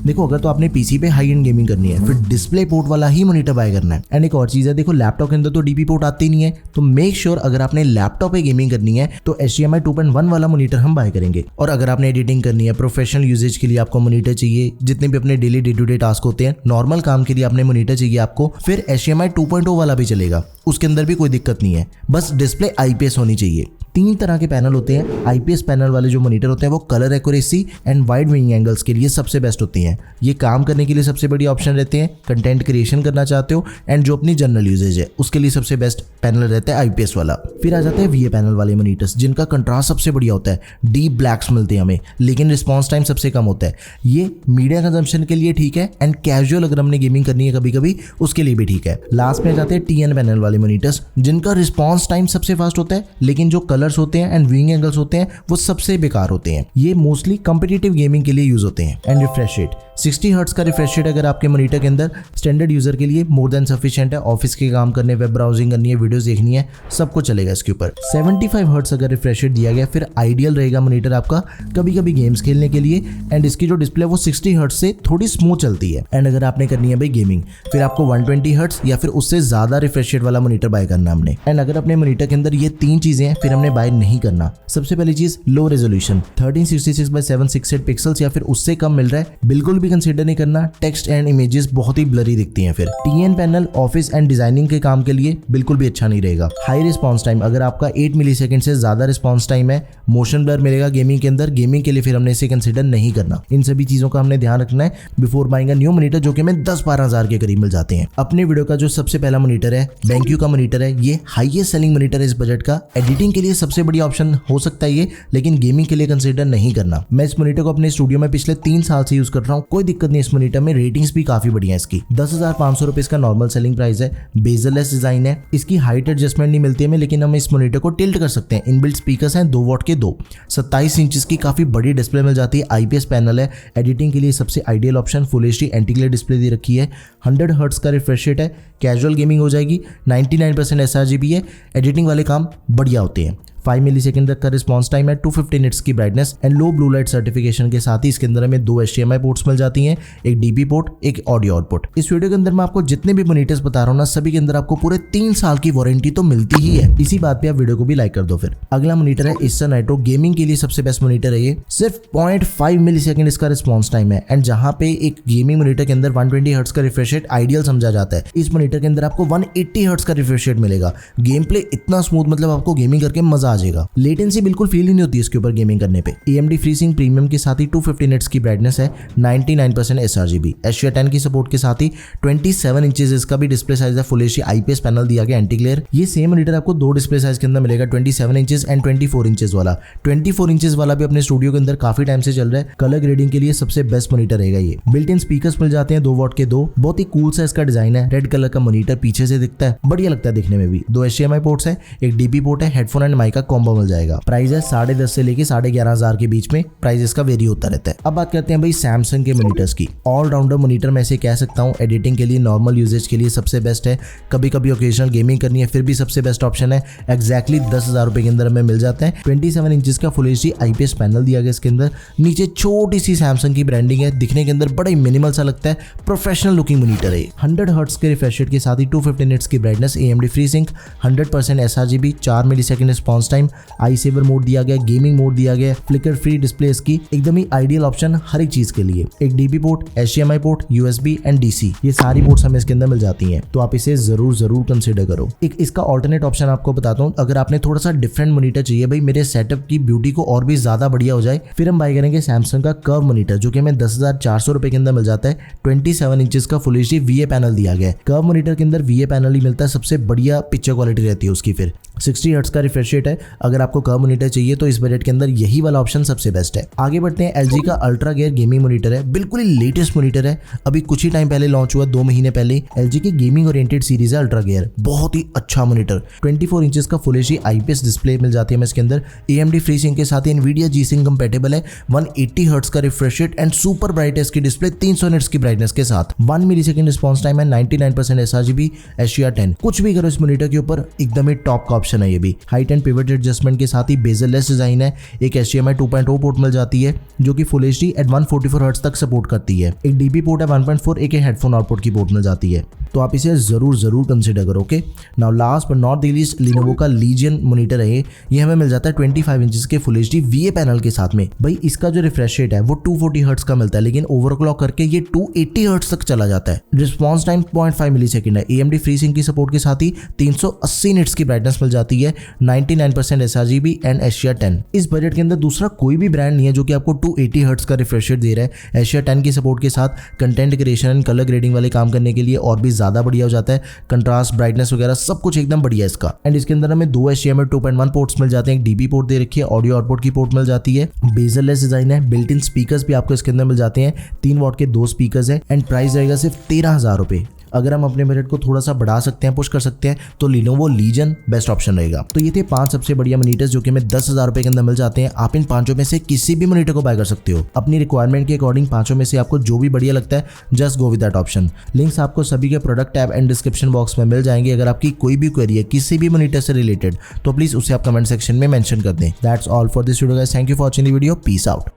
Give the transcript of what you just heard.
देखो अगर तो आपने पीसी पे हाई एंड गेमिंग करनी है फिर डिस्प्ले पोर्ट वाला ही मॉनिटर बाय करना है। एंड एक और चीज है, देखो लैपटॉप के अंदर तो डीपी पोर्ट आती नहीं है, तो मेक श्योर अगर आपने लैपटॉप पे गेमिंग करनी है तो HDMI 2.1 वाला मॉनिटर हम बाय करेंगे। और अगर आपने एडिटिंग करनी है, प्रोफेशनल यूजेज के लिए आपको मॉनिटर चाहिए, जितने भी अपने daily day to day task होते हैं, नॉर्मल काम के लिए आपने मॉनिटर चाहिए आपको, फिर HDMI 2.0 वाला भी चलेगा, उसके अंदर भी कोई दिक्कत नहीं है, बस डिस्प्ले IPS होनी चाहिए। 3 तरह के पैनल होते हैं। IPS पैनल वाले जो मॉनिटर होते हैं वो colour accuracy and wide wing angles के लिए सबसे बेस्ट होती हैं। ये काम करने के लिए सबसे बड़ी ऑप्शन रहते हैं, कंटेंट क्रिएशन करना चाहते हो एंड जो अपनी जनरल यूजेज है उसके लिए सबसे बेस्ट पैनल रहता है IPS वाला। फिर आ जाते हैं VA पैनल वाले मॉनिटर्स, जिनका कंट्रास्ट सबसे बढ़िया होता है, डीप ब्लैक्स मिलते हैं हमें, लेकिन रिस्पॉन्स टाइम सबसे कम होता है। ये मीडिया कंजम्पशन के लिए ठीक है एंड कैजुअल अगर हमने गेमिंग करनी है कभी कभी उसके लिए भी ठीक है। लास्ट में आ जाते हैं TN पैनल वाले मॉनिटर्स, जिनका रिस्पॉन्स टाइम सबसे फास्ट होता है, लेकिन जो कलर्स होते हैं एंड विंग एंगल्स होते हैं वो सबसे बेकार होते हैं। ये मोस्टली कॉम्पिटिटिव गेमिंग के लिए यूज होते हैं। एंड रिफ्रेश रेट 60 हर्ट्ज का रिफ्रेश रेट अगर आपके मॉनिटर के अंदर स्टैंडर्ड यूजर के लिए मोर देन सफिशिएंट है। ऑफिस के काम करने, वेब ब्राउजिंग करनी है, वीडियोस देखनी है, सब कुछ चलेगा इसके ऊपर। 75 हर्ट्ज अगर रिफ्रेश रेट दिया गया फिर आइडियल रहेगा मॉनिटर आपका कभी कभी गेम्स खेलने के लिए। एंड इसकी जो डिस्प्ले वो 60 हर्ट्ज से थोड़ी स्मूथ चलती है। एंड अगर आपने करनी है भाई गेमिंग, फिर आपको 120 हर्ट्ज या फिर उससे ज्यादा रिफ्रेश रेट वाला मॉनिटर बाय करना हमने। एंड अगर अपने मॉनिटर के अंदर ये 3 चीजें हैं फिर हमने बाय नहीं करना। सबसे पहली चीज लो रेजोल्यूशन 1366x768 पिक्सल्स या फिर उससे कम मिल रहा है बिल्कुल भी कंसीडर नहीं करना। टेक्स्ट एंड इमेजेस बहुत ही ब्लरी दिखती हैं। फिर TN panel office and designing के काम के लिए बिल्कुल भी अच्छा नहीं रहेगा। हाई रिस्पॉन्स टाइम अगर आपका 8 मिलीसेकंड से ज्यादा रिस्पॉन्स टाइम है, मोशन ब्लर मिलेगा गेमिंग के अंदर, गेमिंग के लिए फिर हमने इसे कंसीडर नहीं करना। इन सभी चीजों का हमने ध्यान रखना है before buying a new monitor, जो कि हमें 10-12 हजार के करीब मिल जाते हैं। अपने वीडियो का जो सबसे पहला मॉनिटर है BenQ का मॉनिटर है, ये हाईएस्ट सेलिंग मॉनिटर है इस बजट का। एडिटिंग के लिए सबसे बड़ी ऑप्शन हो सकता है ये, लेकिन गेमिंग के लिए कंसीडर नहीं करना। मैं इस मॉनिटर को अपने स्टूडियो में पिछले 3 साल से यूज कर रहा हूँ, कोई दिक्कत नहीं। इस मॉनिटर में रेटिंग्स भी काफी बढ़िया है इसकी। 10,500 रुपए इसका नॉर्मल सेलिंग प्राइस है। बेजललेस डिजाइन है, इसकी हाइट एडजस्टमेंट नहीं मिलती है लेकिन हम इस मॉनिटर को टिल्ट कर सकते हैं। इनबिल्ट स्पीकर्स हैं 2 वॉट के 2, 27 इंचेस की काफी बड़ी डिस्प्ले मिल जाती है। IPS पैनल है, एडिटिंग के लिए सबसे ideal option. Full HD anti glare display दी रखी है। 100 हर्ट्ज का रिफ्रेश रेट है, कैजुअल गेमिंग हो जाएगी। 99% sRGB है, एडिटिंग वाले काम बढ़िया होते हैं। 5 मिलीसेकंड तक का रिस्पॉन्स टाइम है। 250 निट्स की brightness and low blue light certification के साथ ही इसके अंदर हमें 2 HDMI पोर्ट्स मिल जाती हैं, एक DP पोर्ट, एक ऑडियो आउटपुट। इस वीडियो के अंदर मैं आपको जितने भी मॉनिटर्स बता रहा हूँ ना, सभी के अंदर आपको पूरे 3 साल की वारंटी तो मिलती ही है। इसी बात पे आप वीडियो को भी लाइक कर दो। फिर अगला मॉनिटर है Acer Nitro, गेमिंग के लिए सबसे बेस्ट मॉनिटर है ये। सिर्फ 0.5 मिलीसेकंड इसका रिस्पॉन्स टाइम है। एंड जहाँ पे एक गेमिंग मॉनिटर के अंदर 120 हर्ट्ज का रिफ्रेश रेट आइडियल समझा जाता है, इस मॉनिटर के अंदर आपको 180 हर्ट्ज का रिफ्रेश रेट मिलेगा। गेम प्ले इतना स्मूथ, मतलब आपको गेमिंग करके मजा आ जाएगा। लेटेंसी बिल्कुल फील ही नहीं होती इसके ऊपर गेमिंग करने पे। AMD FreeSync प्रीमियम के साथ ही 250 निट्स की ब्राइटनेस है। 99% sRGB, Astria 10 की सपोर्ट के साथ ही 27 इंचेस इसका भी डिस्प्ले साइज है। फुल HD IPS पैनल दिया गया एंटी ग्लेयर। ये सेम मॉनिटर आपको 2 डिस्प्ले साइज के अंदर मिलेगा, 27 इंचेस एंड 24 इंचेस वाला। 24 इंचेस वाला भी अपने स्टूडियो के अंदर काफी टाइम से चल रहा है। कलर ग्रेडिंग के लिए सबसे बेस्ट मॉनिटर रहेगा ये। बिल्ट इन स्पीकर्स मिल जाते हैं 2 वॉट के 2, बहुत ही कूल सा इसका डिजाइन है। रेड कलर का मॉनिटर पीछे से दिखता है, बढ़िया लगता है दिखने में भी। 2 HDMI पोर्ट्स है, एक DP पोर्ट है, हेडफोन एंड माइक का कॉम्बो मिल जाएगा। प्राइस है 10.5 से लेके 11,500 के बीच में प्राइस इसका वेरी होता रहता है। अब बात करते हैं भाई सैमसंग के मॉनिटर्स की। ऑलराउंडर मॉनिटर मैं इसे कह सकता हूँ, एडिटिंग के लिए, नॉर्मल यूजेज के लिए सबसे बेस्ट है। कभी कभी ओकेजनल गेमिंग करनी है फिर भी सबसे बेस्ट ऑप्शन है। एग्जैक्टली 10,000 रुपए के अंदर हमें मिल जाता है। 27 इंचेस का फुल HD IPS पैनल दिया गया इसके अंदर। नीचे छोटी सी सैमसंग की ब्रांडिंग है, दिखने के अंदर बड़ा ही मिनिमल सा लगता है। प्रोफेशनल लुकिंग मॉनिटर है। 100 हर्ट्ज के रिफ्रेश रेट के साथ ही 250 निट्स की brightness, AMD FreeSync, 100% sRGB, 4 millisecond response time, eye saver mode दिया गया, गेमिंग मोड दिया गया, फ्लिकर फ्री डिस्प्ले इसकी, एकदम ही आइडियल ऑप्शन हर एक चीज के लिए। एक DP port, HDMI port, USB and DC, ये सारी पोर्ट्स हमें इसके अंदर मिल जाती हैं, तो आप इसे जरूर कंसीडर करो। एक इसका ऑल्टरनेट ऑप्शन आपको बताता हूँ, अगर आपने थोड़ा सा डिफरेंट मॉनिटर चाहिए, भाई मेरे सेटअप की ब्यूटी को और भी ज्यादा बढ़िया हो जाए, फिर हम बाय करेंगे सैमसंग का कर्व मॉनिटर, जो कि हमें 10,400 रुपए के अंदर मिल जाता है। 27 इंचेस का फुल HD VA पैनल दिया गया है। कर्व मॉनिटर के अंदर VA पैनल ही मिलता है, सबसे बढ़िया पिक्चर क्वालिटी रहती है उसकी। फिर 60 हर्ट्ज का रिफ्रेश रेट है। अगर आपको कर्व मॉनिटर चाहिए तो इस बजट के अंदर यही वाला ऑप्शन सबसे बेस्ट है। आगे बढ़ते हैं, LG का अल्ट्रा गेयर गेमिंग मॉनिटर है, बिल्कुल ही लेटेस्ट मॉनिटर है, अभी कुछ ही टाइम पहले लॉन्च हुआ, 2 महीने पहले। LG की गेमिंग ओरिएंटेड सीरीज है अल्ट्रा गेयर, बहुत ही अच्छा मॉनिटर। 24 इंचेस का फुल HD IPS डिस्प्ले मिल जाती है इसके अंदर। AMD FreeSync के साथ ही Nvidia G-Sync कंपेटेबल है। 180 हर्ट्ज का refresh rate and super bright है इसकी डिस्प्ले, 300 निट्स की ब्राइटनेस के साथ। 1 मिलीसेकंड रिस्पॉन्स टाइम है, 99% sRGB, Astria 10। कुछ भी करो इस मॉनिटर के ऊपर, एकदम ही टॉप का ऑप्शन है ये भी। हाइट एंड पिवट एडजस्टमेंट के साथ ही बेजललेस डिजाइन है। एक HDMI 2.0 पोर्ट मिल जाती है जो कि फुल HD एट 144 हर्ट्ज तक सपोर्ट करती है। एक DP पोर्ट है 1.4, एक हेडफोन आउटपुट की पोर्ट मिल जाती है। तो आप इसे जरूर कंसिडर करो। Okay, now last but not the least Lenovo का Legion मॉनिटर है ये हमें मिल जाता है 25 इंचेस के फुल HD VA पैनल के साथ में। भाई इसका जो रिफ्रेश रेट है वो 240 हर्ट्ज का मिलता है, लेकिन ओवरक्लॉक करके ये 280 हर्ट्ज तक चला जाता है। रिस्पॉन्स टाइम 0.5 मिलीसेकंड है। AMD FreeSync की सपोर्ट के साथ ही 380 निट्स की ब्राइटनेस मिल जाती है। 99% sRGB एंड HDR10। इस बजट के अंदर दूसरा कोई भी ब्रांड नहीं है जो कि आपको 280 हर्ट्ज का रिफ्रेश रेट दे रहा है। HDR10 की सपोर्ट के साथ content creation and colour grading वाले काम करने के लिए और भी ज्यादा बढ़िया हो जाता है। कंट्रास्ट, ब्राइटनेस वगैरह सब कुछ एकदम बढ़िया है इसका। एंड इसके अंदर हमें 2 HDMI 2.1 पोर्ट्स मिल जाते हैं। एक DP पोर्ट दे रखी है, ऑडियो आउटपुट की पोर्ट मिल जाती है। बेजललेस डिजाइन है। बिल्ट इन स्पीकर्स भी आपको इसके अंदर मिल जाते हैं। 3 वॉट के 2 स्पीकर्स है। एंड प्राइस रहेगा सिर्फ 13,000 रुपए। अगर हम अपने बजट को थोड़ा सा बढ़ा सकते हैं, पुश कर सकते हैं, तो Lenovo Legion बेस्ट ऑप्शन रहेगा। तो ये थे 5 सबसे बढ़िया मॉनिटर्स जो कि हमें 10,000 रुपए के अंदर मिल जाते हैं। आप इन 5 में से किसी भी मॉनिटर को बाय कर सकते हो अपनी रिक्वायरमेंट के अकॉर्डिंग। 5 में से आपको जो भी बढ़िया लगता है just go with that option. Links आपको सभी के product tab and description box में मिल जाएंगे। अगर आपकी कोई भी क्वेरी है किसी भी मॉनिटर से रिलेटेड तो प्लीज उसे आप कमेंट सेक्शन में मेंशन कर दें। That's all for this video guys. Thank you for watching the video. Peace out.